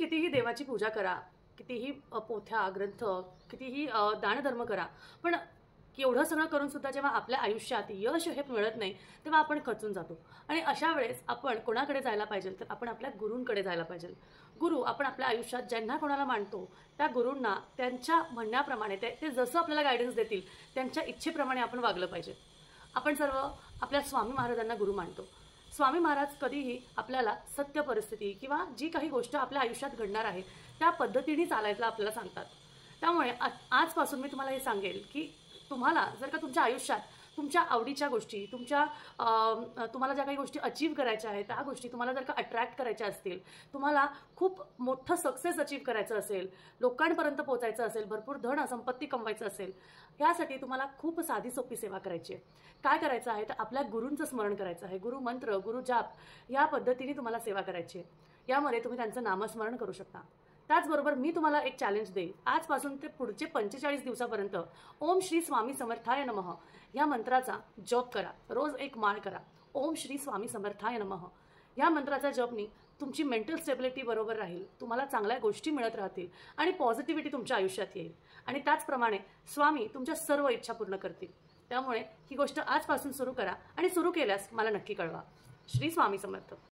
कितीही देवाची पूजा करा, कितीही पोथ्या ग्रंथ, कितीही दानधर्म करा, पण एवढं सगळं करून सुद्धा जेव्हा आपल्या आयुष्यात यश हे मिळत नाही तेव्हा आपण खचून जातो। आणि अशा वेळेस आपण कोणाकडे जायला पाहिजे तर आपण आपल्या गुरूंकडे जायला पाहिजे। गुरु आपण आपल्या आयुष्यात ज्यांना कोणाला मानतो त्या गुरूंना त्यांच्या म्हणण्याप्रमाणे ते जसं आपल्याला गायडन्स देतील त्यांच्या इच्छेप्रमाणे आपण वागलं पाहिजे। आपण सर्व आपल्या स्वामी महाराजांना गुरु मानतो। स्वामी महाराज कधीही आपल्याला सत्य परिस्थिती किंवा जी काही गोष्ट आपल्या आयुष्यात घडणार आहे त्या पद्धतीने चालायला आपल्याला सांगतात। त्यामुळे आजपासून मी तुम्हाला हे सांगेल की तुम्हाला जर का तुमच्या आयुष्यात तुमच्या आवडीच्या गोष्टी, तुम्हाला ज्या काही गोष्टी अचीव करायच्या आहेत त्या गोष्टी तुम्हाला जर का अट्रॅक्ट करायच्या असतील, तुम्हाला खूप मोठं सक्सेस अचीव करायचं असेल, लोकांपर्यंत पोहोचायचं असेल, भरपूर धन संपत्ती कमवायचं असेल, यासाठी तुम्हाला खूप साधी सोपी सेवा करायची आहे। काय करायचं आहे तर आपल्या गुरूंचं स्मरण करायचं आहे। गुरु मंत्र, गुरु जाप या पद्धतीने तुम्हाला सेवा करायची आहे। यामध्ये तुम्ही त्यांचं नामस्मरण करू शकता। त्याचबरोबर मी तुम्हाला एक चॅलेंज देईल। आजपासून ते पुढचे 45 दिवसापर्यंत ओम श्री स्वामी समर्थाय नमः या मंत्राचा जप करा। रोज एक माळ करा, ओम श्री स्वामी समर्थाय नमः या मंत्राचा जपनी तुमची मेंटल स्टेबिलिटी बरोबर राहील, तुम्हाला चांगल्या गोष्टी मिळत राहतील आणि पॉझिटिव्हिटी तुमच्या आयुष्यात येईल आणि त्याचप्रमाणे स्वामी तुमच्या सर्व इच्छा पूर्ण करतील। त्यामुळे ही गोष्ट आजपासून सुरू करा आणि सुरू केल्यास मला नक्की कळवा। श्री स्वामी समर्थ।